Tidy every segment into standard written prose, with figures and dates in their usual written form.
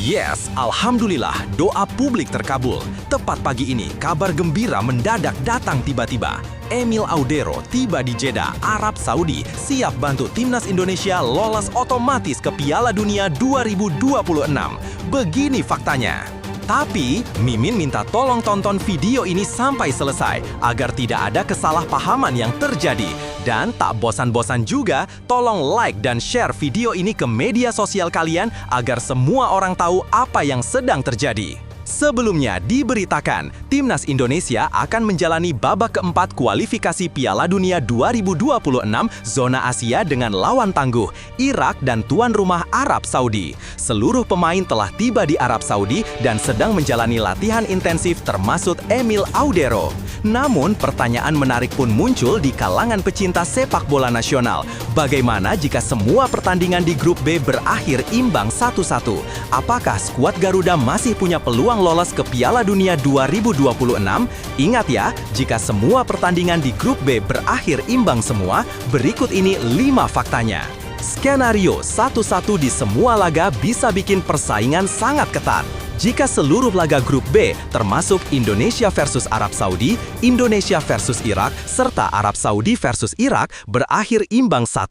Yes, alhamdulillah, doa publik terkabul. Tepat pagi ini, kabar gembira mendadak datang tiba-tiba. Emil Audero tiba di Jeddah, Arab Saudi, siap bantu timnas Indonesia lolos otomatis ke Piala Dunia 2026. Begini faktanya. Tapi, Mimin minta tolong tonton video ini sampai selesai, agar tidak ada kesalahpahaman yang terjadi. Dan tak bosan-bosan juga, tolong like dan share video ini ke media sosial kalian, agar semua orang tahu apa yang sedang terjadi. Sebelumnya diberitakan, timnas Indonesia akan menjalani babak keempat kualifikasi Piala Dunia 2026 zona Asia dengan lawan tangguh, Irak dan tuan rumah Arab Saudi. Seluruh pemain telah tiba di Arab Saudi dan sedang menjalani latihan intensif termasuk Emil Audero. Namun, pertanyaan menarik pun muncul di kalangan pecinta sepak bola nasional. Bagaimana jika semua pertandingan di grup B berakhir imbang 1-1? Apakah skuad Garuda masih punya peluang lolos ke Piala Dunia 2026? Ingat ya, jika semua pertandingan di grup B berakhir imbang semua, berikut ini 5 faktanya. Skenario 1-1 di semua laga bisa bikin persaingan sangat ketat. Jika seluruh laga grup B, termasuk Indonesia versus Arab Saudi, Indonesia versus Irak, serta Arab Saudi versus Irak, berakhir imbang 1-1,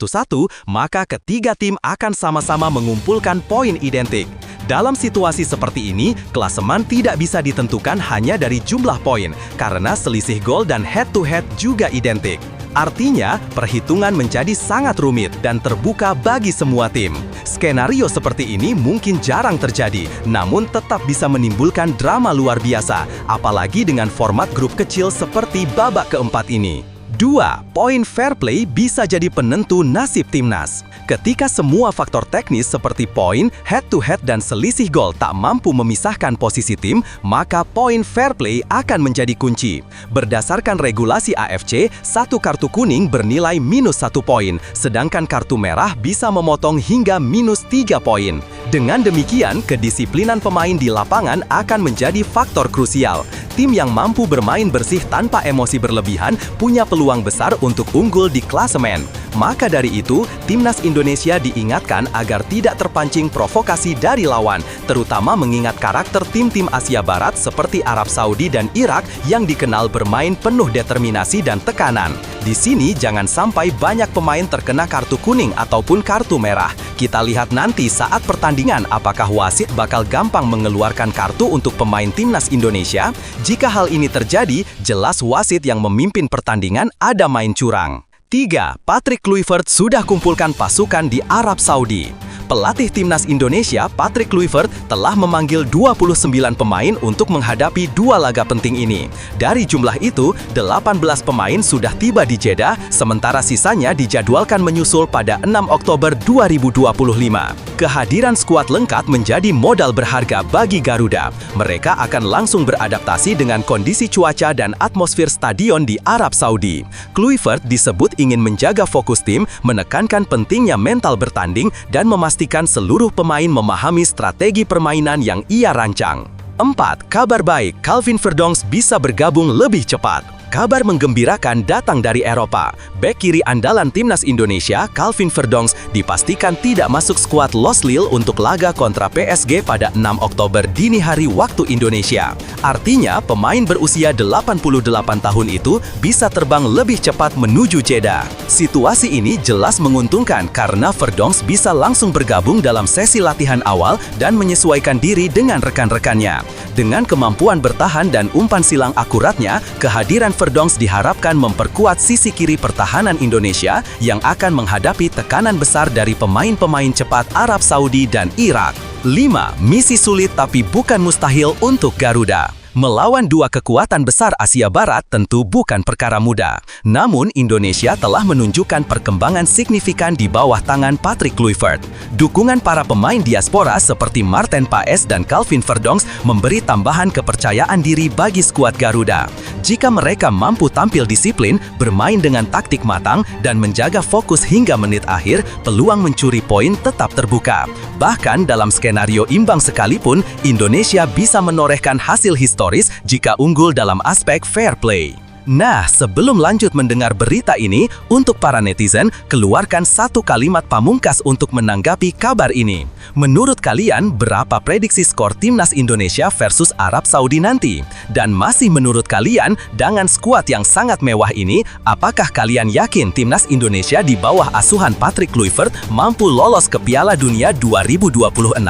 maka ketiga tim akan sama-sama mengumpulkan poin identik. Dalam situasi seperti ini, klasemen tidak bisa ditentukan hanya dari jumlah poin, karena selisih gol dan head-to-head juga identik. Artinya, perhitungan menjadi sangat rumit dan terbuka bagi semua tim. Skenario seperti ini mungkin jarang terjadi, namun tetap bisa menimbulkan drama luar biasa, apalagi dengan format grup kecil seperti babak keempat ini. 2. Poin fair play bisa jadi penentu nasib timnas. Ketika semua faktor teknis seperti poin, head-to-head, dan selisih gol tak mampu memisahkan posisi tim, maka poin fair play akan menjadi kunci. Berdasarkan regulasi AFC, satu kartu kuning bernilai -1 poin, sedangkan kartu merah bisa memotong hingga -3 poin. Dengan demikian, kedisiplinan pemain di lapangan akan menjadi faktor krusial. Tim yang mampu bermain bersih tanpa emosi berlebihan punya peluang besar untuk unggul di klasemen. Maka dari itu, timnas Indonesia diingatkan agar tidak terpancing provokasi dari lawan, terutama mengingat karakter tim-tim Asia Barat seperti Arab Saudi dan Irak yang dikenal bermain penuh determinasi dan tekanan. Di sini jangan sampai banyak pemain terkena kartu kuning ataupun kartu merah. Kita lihat nanti saat pertandingan apakah wasit bakal gampang mengeluarkan kartu untuk pemain timnas Indonesia. Jika hal ini terjadi, jelas wasit yang memimpin pertandingan ada main curang. 3. Patrick Kluivert sudah kumpulkan pasukan di Arab Saudi. Pelatih timnas Indonesia, Patrick Kluivert, telah memanggil 29 pemain untuk menghadapi 2 laga penting ini. Dari jumlah itu, 18 pemain sudah tiba di Jeddah, sementara sisanya dijadwalkan menyusul pada 6 Oktober 2025. Kehadiran skuad lengkap menjadi modal berharga bagi Garuda. Mereka akan langsung beradaptasi dengan kondisi cuaca dan atmosfer stadion di Arab Saudi. Kluivert disebut ingin menjaga fokus tim, menekankan pentingnya mental bertanding, dan memastikan seluruh pemain memahami strategi permainan yang ia rancang. 4. Kabar baik, Calvin Verdonks bisa bergabung lebih cepat. Kabar menggembirakan datang dari Eropa. Bek kiri andalan timnas Indonesia, Calvin Verdonks, dipastikan tidak masuk skuad Los Lille untuk laga kontra PSG pada 6 Oktober dini hari waktu Indonesia. Artinya, pemain berusia 88 tahun itu bisa terbang lebih cepat menuju Jeddah. Situasi ini jelas menguntungkan karena Verdonks bisa langsung bergabung dalam sesi latihan awal dan menyesuaikan diri dengan rekan-rekannya. Dengan kemampuan bertahan dan umpan silang akuratnya, kehadiran Verdonks diharapkan memperkuat sisi kiri pertahanan Indonesia yang akan menghadapi tekanan besar dari pemain-pemain cepat Arab Saudi dan Irak. 5. Misi sulit tapi bukan mustahil untuk Garuda. Melawan 2 kekuatan besar Asia Barat tentu bukan perkara mudah. Namun, Indonesia telah menunjukkan perkembangan signifikan di bawah tangan Patrick Kluivert. Dukungan para pemain diaspora seperti Marten Paes dan Calvin Verdonks memberi tambahan kepercayaan diri bagi skuad Garuda. Jika mereka mampu tampil disiplin, bermain dengan taktik matang, dan menjaga fokus hingga menit akhir, peluang mencuri poin tetap terbuka. Bahkan dalam skenario imbang sekalipun, Indonesia bisa menorehkan hasil historis jika unggul dalam aspek fair play. Nah, sebelum lanjut mendengar berita ini, untuk para netizen, keluarkan satu kalimat pamungkas untuk menanggapi kabar ini. Menurut kalian, berapa prediksi skor Timnas Indonesia versus Arab Saudi nanti? Dan masih menurut kalian, dengan skuad yang sangat mewah ini, apakah kalian yakin Timnas Indonesia di bawah asuhan Patrick Kluivert mampu lolos ke Piala Dunia 2026?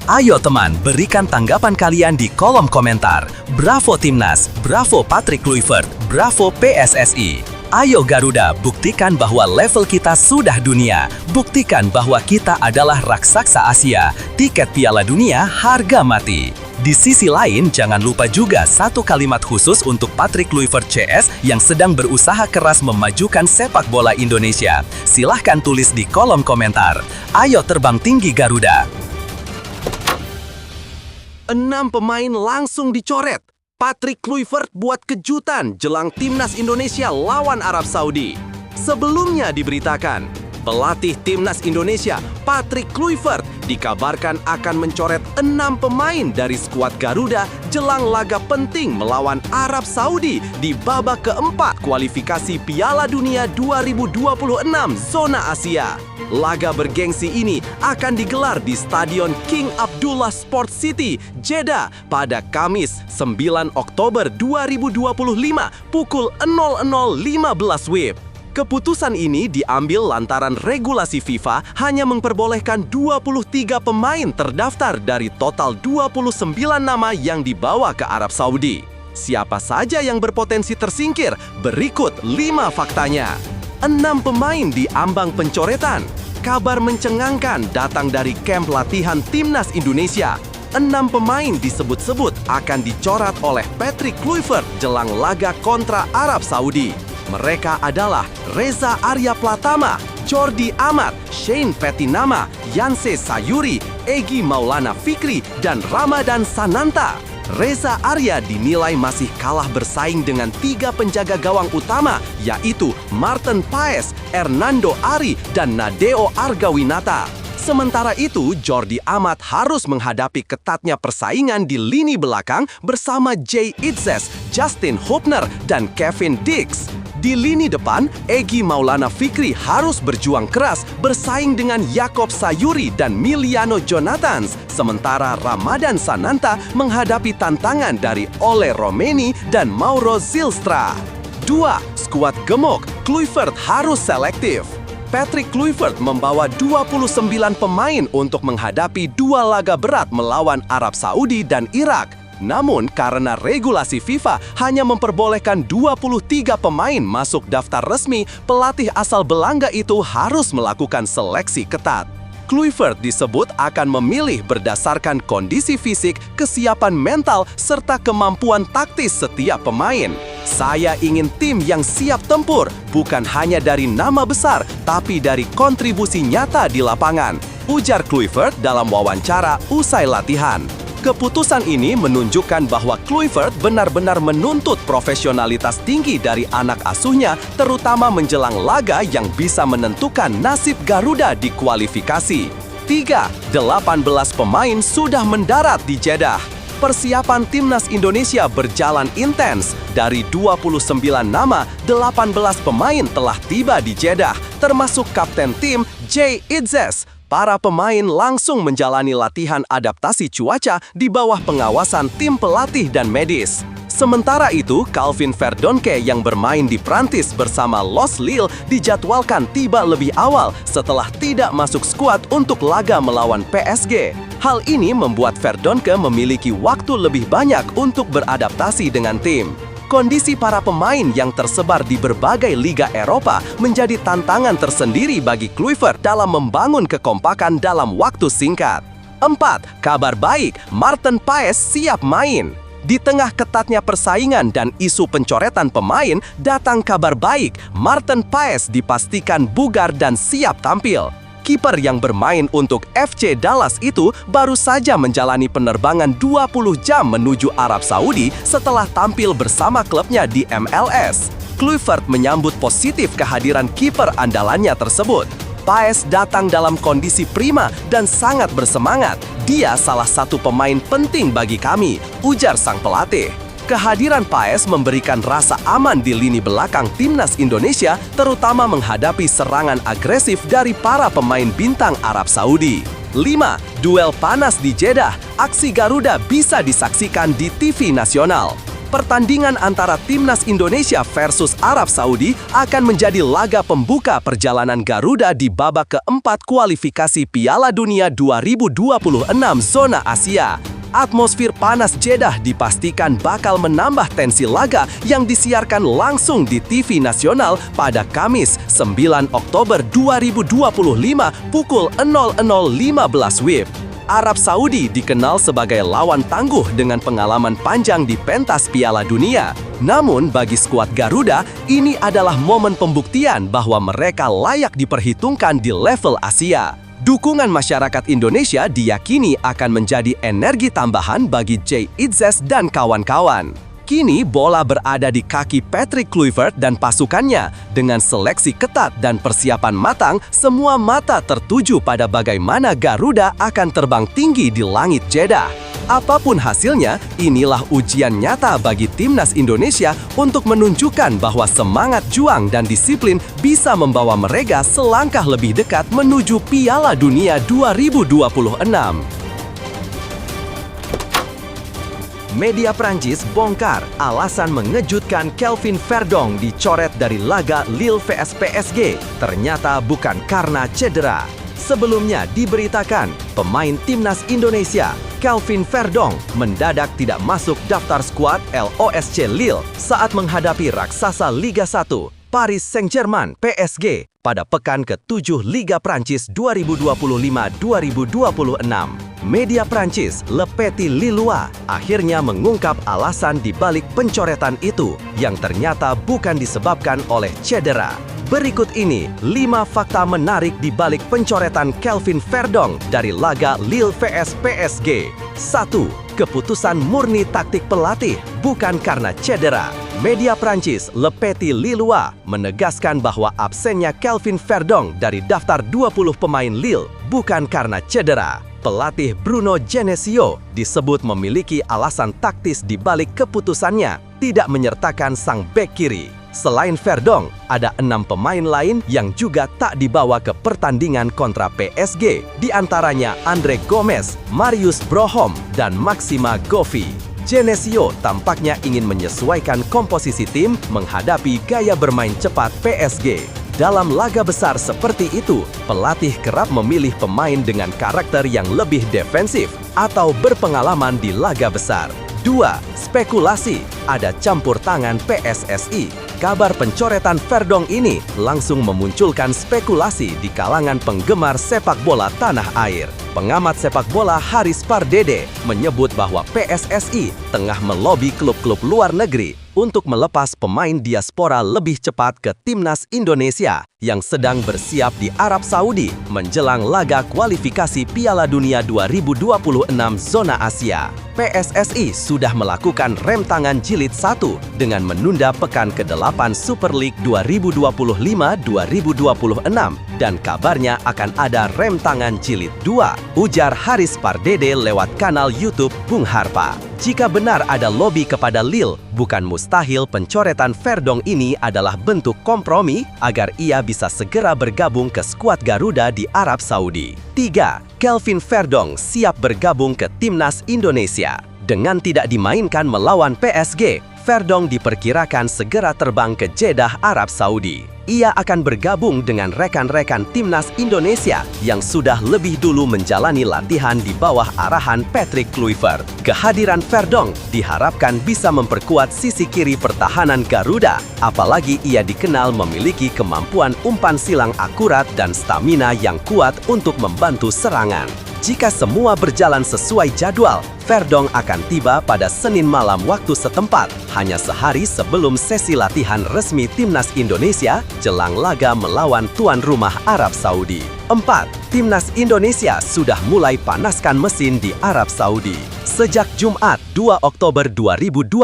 Ayo teman, berikan tanggapan kalian di kolom komentar. Bravo Timnas, bravo Patrick Kluivert, bravo PSSI. Ayo Garuda, buktikan bahwa level kita sudah dunia. Buktikan bahwa kita adalah raksasa Asia. Tiket Piala Dunia harga mati. Di sisi lain, jangan lupa juga satu kalimat khusus untuk Patrick Kluivert CS yang sedang berusaha keras memajukan sepak bola Indonesia. Silahkan tulis di kolom komentar. Ayo terbang tinggi Garuda. 6 pemain langsung dicoret. Patrick Kluivert buat kejutan jelang Timnas Indonesia lawan Arab Saudi. Sebelumnya diberitakan, pelatih Timnas Indonesia, Patrick Kluivert, dikabarkan akan mencoret 6 pemain dari skuad Garuda jelang laga penting melawan Arab Saudi di babak keempat kualifikasi Piala Dunia 2026 zona Asia. Laga bergengsi ini akan digelar di Stadion King Abdullah Sports City, Jeddah pada Kamis 9 Oktober 2025 pukul 00.15 WIB. Keputusan ini diambil lantaran regulasi FIFA hanya memperbolehkan 23 pemain terdaftar dari total 29 nama yang dibawa ke Arab Saudi. Siapa saja yang berpotensi tersingkir? Berikut 5 faktanya. 6 pemain di ambang pencoretan. Kabar mencengangkan datang dari kamp latihan Timnas Indonesia. 6 pemain disebut-sebut akan dicoret oleh Patrick Kluivert jelang laga kontra Arab Saudi. Mereka adalah Reza Arya Pratama, Jordi Amat, Shane Petinama, Yanse Sayuri, Egy Maulana Fikri, dan Ramadan Sananta. Reza Arya dinilai masih kalah bersaing dengan 3 penjaga gawang utama, yaitu Martin Paes, Hernando Ari, dan Nadeo Argawinata. Sementara itu, Jordi Amat harus menghadapi ketatnya persaingan di lini belakang bersama Jay Itzes, Justin Hubner, dan Kevin Dix. Di lini depan, Egy Maulana Fikri harus berjuang keras bersaing dengan Jakob Sayuri dan Miliano Jonathans, sementara Ramadan Sananta menghadapi tantangan dari Ole Romeni dan Mauro Zylstra. 2. Skuad gemuk, Kluivert harus selektif. Patrick Kluivert membawa 29 pemain untuk menghadapi 2 laga berat melawan Arab Saudi dan Irak. Namun, karena regulasi FIFA hanya memperbolehkan 23 pemain masuk daftar resmi, pelatih asal Belanda itu harus melakukan seleksi ketat. Kluivert disebut akan memilih berdasarkan kondisi fisik, kesiapan mental, serta kemampuan taktis setiap pemain. Saya ingin tim yang siap tempur, bukan hanya dari nama besar, tapi dari kontribusi nyata di lapangan, ujar Kluivert dalam wawancara usai latihan. Keputusan ini menunjukkan bahwa Kluivert benar-benar menuntut profesionalitas tinggi dari anak asuhnya, terutama menjelang laga yang bisa menentukan nasib Garuda di kualifikasi. 3. 18 pemain sudah mendarat di Jeddah. Persiapan Timnas Indonesia berjalan intens. Dari 29 nama, 18 pemain telah tiba di Jeddah, termasuk kapten tim Jay Itzes. Para pemain langsung menjalani latihan adaptasi cuaca di bawah pengawasan tim pelatih dan medis. Sementara itu, Calvin Verdonke yang bermain di Prancis bersama Los Lille dijadwalkan tiba lebih awal setelah tidak masuk skuad untuk laga melawan PSG. Hal ini membuat Verdonke memiliki waktu lebih banyak untuk beradaptasi dengan tim. Kondisi para pemain yang tersebar di berbagai liga Eropa menjadi tantangan tersendiri bagi Kluivert dalam membangun kekompakan dalam waktu singkat. 4. Kabar baik, Martin Paes siap main. Di tengah ketatnya persaingan dan isu pencoretan pemain, datang kabar baik, Martin Paes dipastikan bugar dan siap tampil. Kiper yang bermain untuk FC Dallas itu baru saja menjalani penerbangan 20 jam menuju Arab Saudi setelah tampil bersama klubnya di MLS. Kluivert menyambut positif kehadiran kiper andalannya tersebut. Paes datang dalam kondisi prima dan sangat bersemangat. Dia salah satu pemain penting bagi kami, ujar sang pelatih. Kehadiran Paes memberikan rasa aman di lini belakang timnas Indonesia, terutama menghadapi serangan agresif dari para pemain bintang Arab Saudi. 5. Duel panas di Jeddah, aksi Garuda bisa disaksikan di TV nasional. Pertandingan antara timnas Indonesia versus Arab Saudi akan menjadi laga pembuka perjalanan Garuda di babak keempat kualifikasi Piala Dunia 2026 zona Asia. Atmosfer panas Jeddah dipastikan bakal menambah tensi laga yang disiarkan langsung di TV nasional pada Kamis 9 Oktober 2025 pukul 00.15 WIB. Arab Saudi dikenal sebagai lawan tangguh dengan pengalaman panjang di pentas Piala Dunia. Namun bagi skuad Garuda, ini adalah momen pembuktian bahwa mereka layak diperhitungkan di level Asia. Dukungan masyarakat Indonesia diyakini akan menjadi energi tambahan bagi Jay Itzes dan kawan-kawan. Kini bola berada di kaki Patrick Kluivert dan pasukannya. Dengan seleksi ketat dan persiapan matang, semua mata tertuju pada bagaimana Garuda akan terbang tinggi di langit Jeddah. Apapun hasilnya, inilah ujian nyata bagi timnas Indonesia untuk menunjukkan bahwa semangat juang dan disiplin bisa membawa mereka selangkah lebih dekat menuju Piala Dunia 2026. Media Prancis bongkar alasan mengejutkan Kelvin Verdong dicoret dari laga Lille vs PSG. Ternyata bukan karena cedera. Sebelumnya diberitakan, pemain timnas Indonesia, Kelvin Verdong, mendadak tidak masuk daftar skuad LOSC Lille saat menghadapi raksasa Liga 1, Paris Saint-Germain PSG, pada pekan ke-7 Liga Prancis 2025-2026. Media Prancis Le Petit Lillois akhirnya mengungkap alasan di balik pencoretan itu yang ternyata bukan disebabkan oleh cedera. Berikut ini 5 fakta menarik di balik pencoretan Kelvin Verdong dari laga Lille vs PSG. 1. Keputusan murni taktik pelatih, bukan karena cedera. Media Prancis Le Petit Lillois menegaskan bahwa absennya Kelvin Verdong dari daftar 20 pemain Lille bukan karena cedera. Pelatih Bruno Genesio disebut memiliki alasan taktis di balik keputusannya tidak menyertakan sang bek kiri. Selain Verdong, ada 6 pemain lain yang juga tak dibawa ke pertandingan kontra PSG, di antaranya Andre Gomes, Marius Brohom, dan Maxima Govi. Genesio tampaknya ingin menyesuaikan komposisi tim menghadapi gaya bermain cepat PSG. Dalam laga besar seperti itu, pelatih kerap memilih pemain dengan karakter yang lebih defensif atau berpengalaman di laga besar. 2. Spekulasi, ada campur tangan PSSI. Kabar pencoretan Verdong ini langsung memunculkan spekulasi di kalangan penggemar sepak bola tanah air. Pengamat sepak bola Haris Pardede menyebut bahwa PSSI tengah melobi klub-klub luar negeri untuk melepas pemain diaspora lebih cepat ke timnas Indonesia yang sedang bersiap di Arab Saudi menjelang laga kualifikasi Piala Dunia 2026 zona Asia. PSSI sudah melakukan rem tangan jilid 1 dengan menunda pekan ke-8 Super League 2025-2026 dan kabarnya akan ada rem tangan jilid 2, ujar Haris Pardede lewat kanal YouTube Bung Harpa. Jika benar ada lobi kepada Lille, bukan mustahil pencoretan Verdong ini adalah bentuk kompromi agar ia bisa segera bergabung ke skuad Garuda di Arab Saudi. 3. Kelvin Verdong siap bergabung ke timnas Indonesia. Dengan tidak dimainkan melawan PSG, Verdong diperkirakan segera terbang ke Jeddah, Arab Saudi. Ia akan bergabung dengan rekan-rekan timnas Indonesia yang sudah lebih dulu menjalani latihan di bawah arahan Patrick Kluivert. Kehadiran Verdong diharapkan bisa memperkuat sisi kiri pertahanan Garuda, apalagi ia dikenal memiliki kemampuan umpan silang akurat dan stamina yang kuat untuk membantu serangan. Jika semua berjalan sesuai jadwal, Verdong akan tiba pada Senin malam waktu setempat, hanya sehari sebelum sesi latihan resmi timnas Indonesia jelang laga melawan tuan rumah Arab Saudi. 4. Timnas Indonesia sudah mulai panaskan mesin di Arab Saudi. Sejak Jumat 2 Oktober 2025,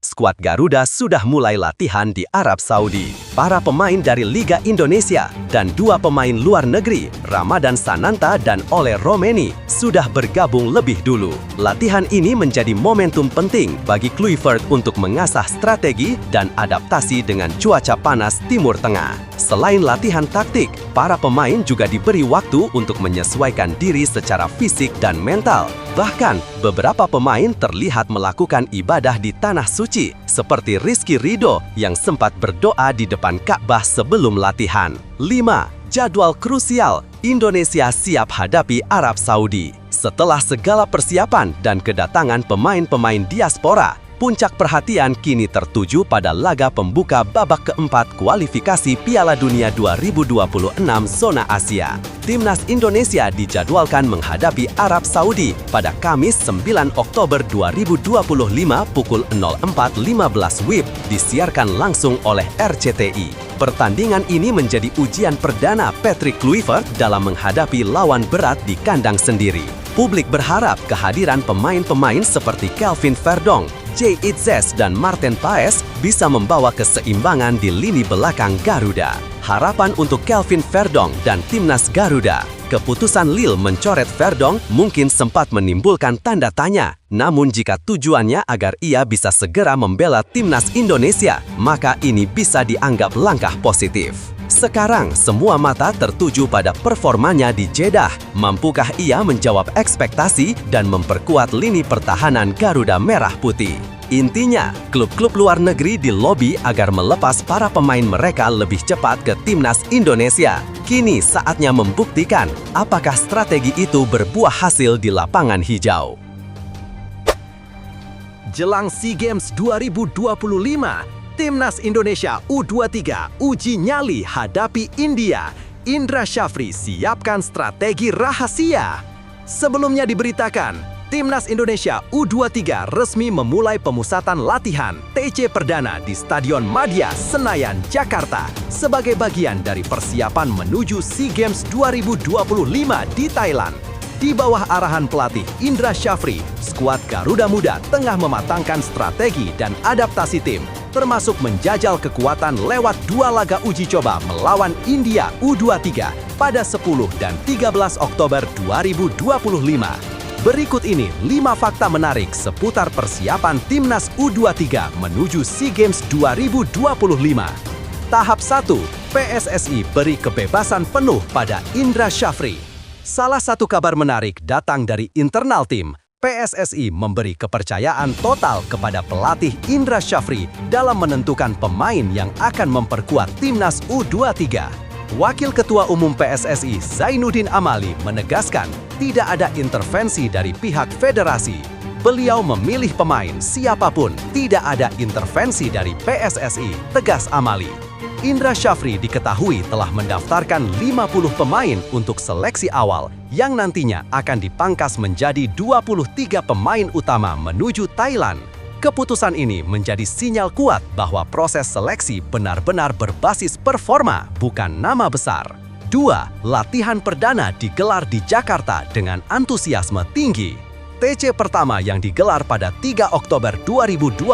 skuad Garuda sudah mulai latihan di Arab Saudi. para pemain dari Liga Indonesia dan 2 pemain luar negeri, Ramadan Sananta dan Ole Romeni, sudah bergabung lebih dulu. Latihan ini menjadi momentum penting bagi Kluivert untuk mengasah strategi dan adaptasi dengan cuaca panas Timur Tengah. Selain latihan taktik, para pemain juga diberi waktu untuk menyesuaikan diri secara fisik dan mental. Bahkan, beberapa pemain terlihat melakukan ibadah di Tanah Suci, seperti Rizky Ridho yang sempat berdoa di depan Ka'bah sebelum latihan. 5. Jadwal krusial, Indonesia siap hadapi Arab Saudi. Setelah segala persiapan dan kedatangan pemain-pemain diaspora, puncak perhatian kini tertuju pada laga pembuka babak keempat kualifikasi Piala Dunia 2026 zona Asia. Timnas Indonesia dijadwalkan menghadapi Arab Saudi pada Kamis 9 Oktober 2025 pukul 04.15 WIB, disiarkan langsung oleh RCTI. Pertandingan ini menjadi ujian perdana Patrick Kluivert dalam menghadapi lawan berat di kandang sendiri. Publik berharap kehadiran pemain-pemain seperti Kelvin Verdong, Jay Itzes dan Martin Paes bisa membawa keseimbangan di lini belakang Garuda. Harapan untuk Kelvin Verdong dan timnas Garuda. Keputusan Lille mencoret Verdong mungkin sempat menimbulkan tanda tanya. Namun jika tujuannya agar ia bisa segera membela timnas Indonesia, maka ini bisa dianggap langkah positif. Sekarang, semua mata tertuju pada performanya di Jeddah. Mampukah ia menjawab ekspektasi dan memperkuat lini pertahanan Garuda Merah Putih? Intinya, klub-klub luar negeri dilobi agar melepas para pemain mereka lebih cepat ke timnas Indonesia. Kini saatnya membuktikan apakah strategi itu berbuah hasil di lapangan hijau. Jelang SEA Games 2025, Timnas Indonesia U23 uji nyali hadapi India. Indra Syafri siapkan strategi rahasia. Sebelumnya diberitakan, Timnas Indonesia U23 resmi memulai pemusatan latihan TC perdana di Stadion Madia, Senayan, Jakarta sebagai bagian dari persiapan menuju SEA Games 2025 di Thailand. Di bawah arahan pelatih Indra Syafri, skuad Garuda Muda tengah mematangkan strategi dan adaptasi tim, termasuk menjajal kekuatan lewat 2 laga uji coba melawan India U23 pada 10 dan 13 Oktober 2025. Berikut ini 5 fakta menarik seputar persiapan Timnas U23 menuju SEA Games 2025. Tahap 1, PSSI beri kebebasan penuh pada Indra Syafri. Salah satu kabar menarik datang dari internal tim. PSSI memberi kepercayaan total kepada pelatih Indra Syafri dalam menentukan pemain yang akan memperkuat Timnas U23. Wakil Ketua Umum PSSI Zainuddin Amali menegaskan tidak ada intervensi dari pihak federasi. Beliau memilih pemain siapapun, tidak ada intervensi dari PSSI, tegas Amali. Indra Syafri diketahui telah mendaftarkan 50 pemain untuk seleksi awal yang nantinya akan dipangkas menjadi 23 pemain utama menuju Thailand. Keputusan ini menjadi sinyal kuat bahwa proses seleksi benar-benar berbasis performa, bukan nama besar. 2. Latihan perdana digelar di Jakarta dengan antusiasme tinggi. TC pertama yang digelar pada 3 Oktober 2025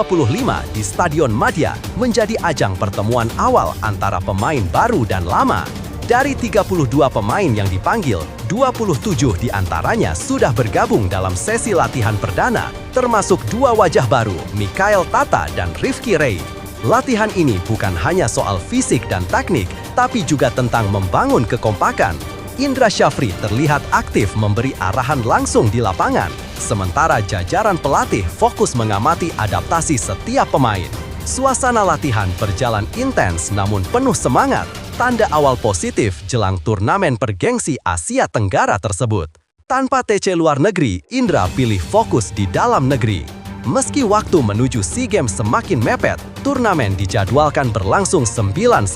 di Stadion Madia menjadi ajang pertemuan awal antara pemain baru dan lama. Dari 32 pemain yang dipanggil, 27 diantaranya sudah bergabung dalam sesi latihan perdana, termasuk 2 wajah baru, Mikael Tata dan Rifki Ray. Latihan ini bukan hanya soal fisik dan teknik, tapi juga tentang membangun kekompakan. Indra Syafri terlihat aktif memberi arahan langsung di lapangan, sementara jajaran pelatih fokus mengamati adaptasi setiap pemain. Suasana latihan berjalan intens namun penuh semangat, tanda awal positif jelang turnamen bergengsi Asia Tenggara tersebut. Tanpa TC luar negeri, Indra pilih fokus di dalam negeri. Meski waktu menuju SEA Games semakin mepet, turnamen dijadwalkan berlangsung 9-20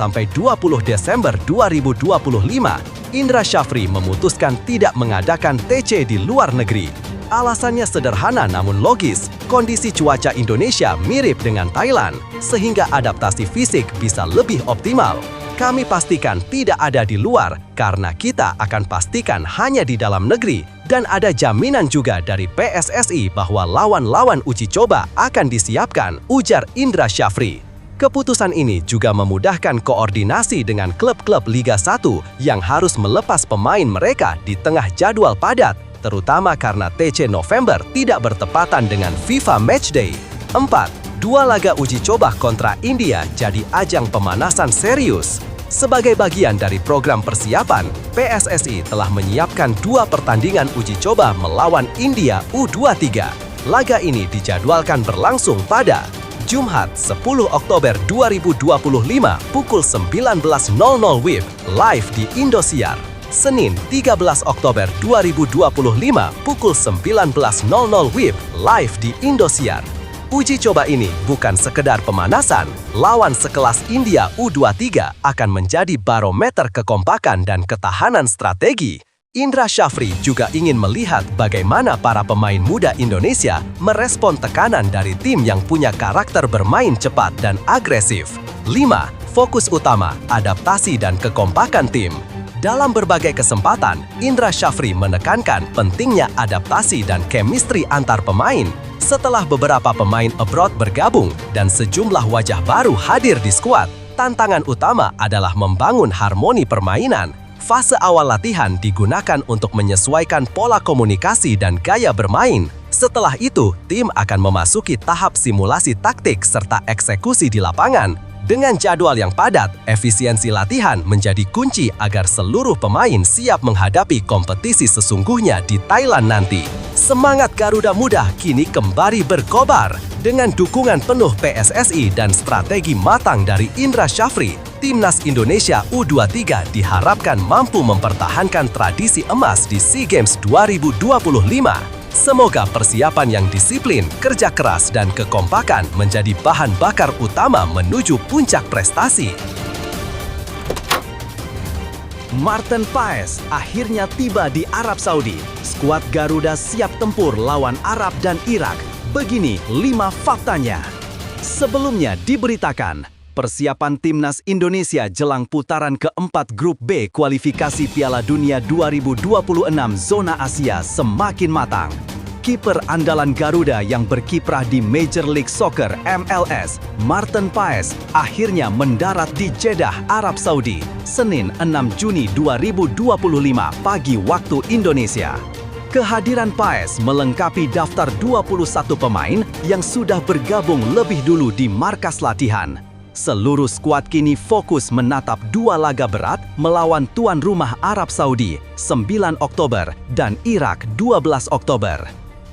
Desember 2025. Indra Syafri memutuskan tidak mengadakan TC di luar negeri. Alasannya sederhana namun logis, kondisi cuaca Indonesia mirip dengan Thailand, sehingga adaptasi fisik bisa lebih optimal. Kami pastikan tidak ada di luar, karena kita akan pastikan hanya di dalam negeri, dan ada jaminan juga dari PSSI bahwa lawan-lawan uji coba akan disiapkan, ujar Indra Syafri. Keputusan ini juga memudahkan koordinasi dengan klub-klub Liga 1 yang harus melepas pemain mereka di tengah jadwal padat, terutama karena TC November tidak bertepatan dengan FIFA Matchday. 4. Dua laga uji coba kontra India jadi ajang pemanasan serius. Sebagai bagian dari program persiapan, PSSI telah menyiapkan 2 pertandingan uji coba melawan India U23. Laga ini dijadwalkan berlangsung pada Jumat 10 Oktober 2025 pukul 19.00 WIB live di Indosiar. Senin 13 Oktober 2025 pukul 19.00 WIB live di Indosiar. Uji coba ini bukan sekedar pemanasan, lawan sekelas India U23 akan menjadi barometer kekompakan dan ketahanan strategi. Indra Syafri juga ingin melihat bagaimana para pemain muda Indonesia merespon tekanan dari tim yang punya karakter bermain cepat dan agresif. 5. Fokus utama, adaptasi dan kekompakan tim. Dalam berbagai kesempatan, Indra Syafri menekankan pentingnya adaptasi dan chemistry antar pemain. Setelah beberapa pemain abroad bergabung dan sejumlah wajah baru hadir di skuad, tantangan utama adalah membangun harmoni permainan. Fase awal latihan digunakan untuk menyesuaikan pola komunikasi dan gaya bermain. Setelah itu, tim akan memasuki tahap simulasi taktik serta eksekusi di lapangan. Dengan jadwal yang padat, efisiensi latihan menjadi kunci agar seluruh pemain siap menghadapi kompetisi sesungguhnya di Thailand nanti. Semangat Garuda Muda kini kembali berkobar. Dengan dukungan penuh PSSI dan strategi matang dari Indra Syafri, Timnas Indonesia U23 diharapkan mampu mempertahankan tradisi emas di SEA Games 2025. Semoga persiapan yang disiplin, kerja keras, dan kekompakan menjadi bahan bakar utama menuju puncak prestasi. Martin Paes akhirnya tiba di Arab Saudi. Skuad Garuda siap tempur lawan Arab dan Irak. Begini 5 faktanya. Sebelumnya diberitakan, persiapan Timnas Indonesia jelang putaran keempat Grup B kualifikasi Piala Dunia 2026 zona Asia semakin matang. Kiper andalan Garuda yang berkiprah di Major League Soccer MLS, Martin Paes, akhirnya mendarat di Jeddah, Arab Saudi, Senin 6 Juni 2025 pagi waktu Indonesia. Kehadiran Paes melengkapi daftar 21 pemain yang sudah bergabung lebih dulu di markas latihan. Seluruh skuad kini fokus menatap 2 laga berat melawan tuan rumah Arab Saudi 9 Oktober dan Irak 12 Oktober.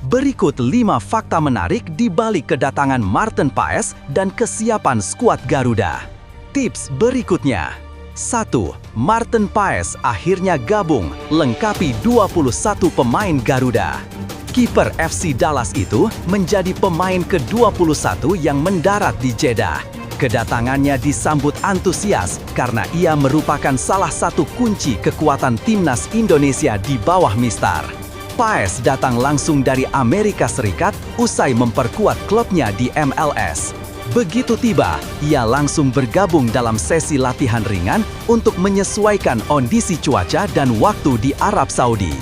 Berikut 5 fakta menarik di balik kedatangan Martin Paes dan kesiapan skuad Garuda. Tips berikutnya. 1. Martin Paes akhirnya gabung, lengkapi 21 pemain Garuda. Kiper FC Dallas itu menjadi pemain ke-21 yang mendarat di Jeddah. Kedatangannya disambut antusias karena ia merupakan salah satu kunci kekuatan Timnas Indonesia di bawah Mistar. Paes datang langsung dari Amerika Serikat usai memperkuat klubnya di MLS. Begitu tiba, ia langsung bergabung dalam sesi latihan ringan untuk menyesuaikan kondisi cuaca dan waktu di Arab Saudi.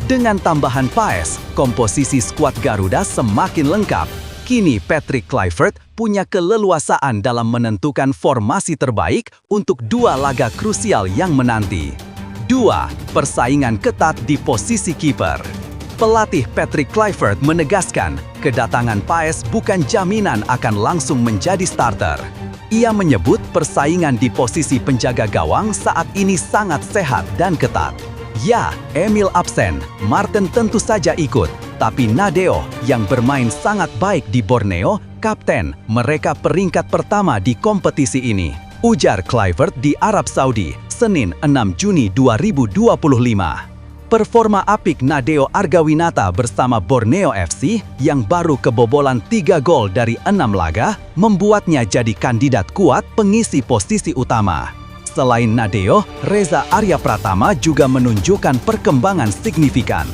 Dengan tambahan Paes, komposisi skuad Garuda semakin lengkap. Kini Patrick Kluivert punya keleluasaan dalam menentukan formasi terbaik untuk 2 laga krusial yang menanti. 2. Persaingan ketat di posisi kiper. Pelatih Patrick Kluivert menegaskan, kedatangan Paes bukan jaminan akan langsung menjadi starter. Ia menyebut persaingan di posisi penjaga gawang saat ini sangat sehat dan ketat. Ya, Emil absen, Martin tentu saja ikut, tapi Nadeo yang bermain sangat baik di Borneo, kapten, mereka peringkat pertama di kompetisi ini. Ujar Kluivert di Arab Saudi, Senin 6 Juni 2025. Performa apik Nadeo Argawinata bersama Borneo FC yang baru kebobolan 3 gol dari 6 laga membuatnya jadi kandidat kuat pengisi posisi utama. Selain Nadeo, Reza Arya Pratama juga menunjukkan perkembangan signifikan.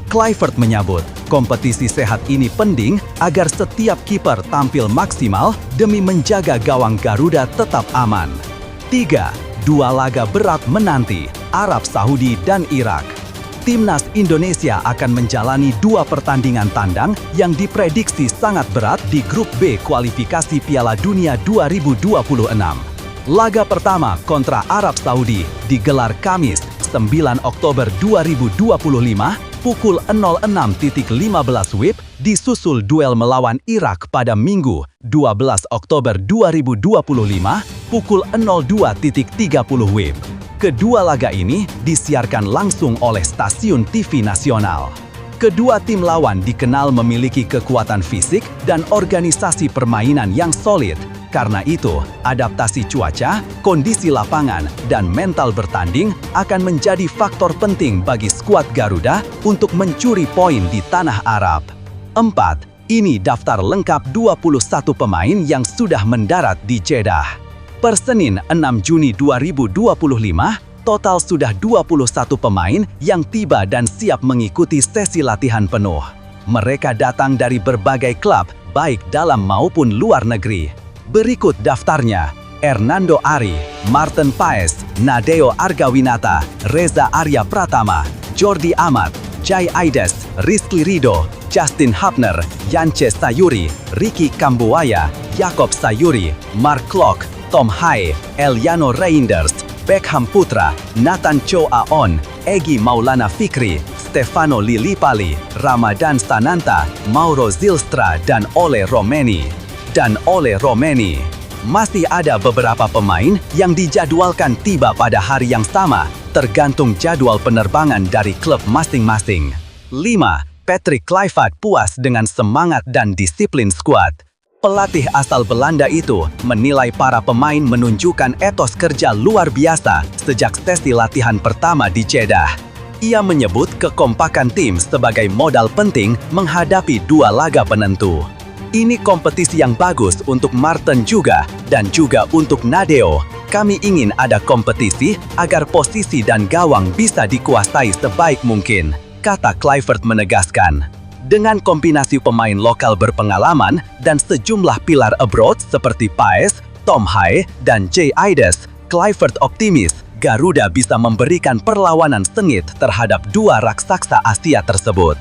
Kluivert menyebut, kompetisi sehat ini penting agar setiap kiper tampil maksimal demi menjaga gawang Garuda tetap aman. 3. 2 laga berat menanti, Arab Saudi dan Irak. Timnas Indonesia akan menjalani 2 pertandingan tandang yang diprediksi sangat berat di Grup B kualifikasi Piala Dunia 2026. Laga pertama kontra Arab Saudi digelar Kamis 9 Oktober 2025 pukul 06.15 WIB, disusul duel melawan Irak pada Minggu 12 Oktober 2025 pukul 02.30 WIB. Kedua laga ini disiarkan langsung oleh stasiun TV nasional. Kedua tim lawan dikenal memiliki kekuatan fisik dan organisasi permainan yang solid. Karena itu, adaptasi cuaca, kondisi lapangan, dan mental bertanding akan menjadi faktor penting bagi skuad Garuda untuk mencuri poin di tanah Arab. 4. Ini daftar lengkap 21 pemain yang sudah mendarat di Jeddah. Per Senin 6 Juni 2025, total sudah 21 pemain yang tiba dan siap mengikuti sesi latihan penuh. Mereka datang dari berbagai klub, baik dalam maupun luar negeri. Berikut daftarnya: Hernando Ari, Martin Paes, Nadeo Argawinata, Reza Arya Pratama, Jordi Amat, Jai Aides, Rizky Ridho, Justin Hapner, Yance Sayuri, Ricky Kambuaya, Jakob Sayuri, Mark Klok, Tom Hai, Eliano Reinders, Beckham Putra, Nathan Cho Aon, Egy Maulana Fikri, Stefano Lillipali, Ramadan Sananta, Mauro Zylstra, dan Ole Romeni. Masih ada beberapa pemain yang dijadwalkan tiba pada hari yang sama, tergantung jadwal penerbangan dari klub masing-masing. 5. Patrick Kluivert puas dengan semangat dan disiplin skuad. Pelatih asal Belanda itu menilai para pemain menunjukkan etos kerja luar biasa sejak sesi latihan pertama di Jeddah. Ia menyebut kekompakan tim sebagai modal penting menghadapi 2 laga penentu. Ini kompetisi yang bagus untuk Martin juga untuk Nadeo. Kami ingin ada kompetisi agar posisi dan gawang bisa dikuasai sebaik mungkin, kata Kluivert menegaskan. Dengan kombinasi pemain lokal berpengalaman dan sejumlah pilar abroad seperti Paes, Tom Hai, dan Jai Aides, Kluivert optimis Garuda bisa memberikan perlawanan sengit terhadap 2 raksasa Asia tersebut.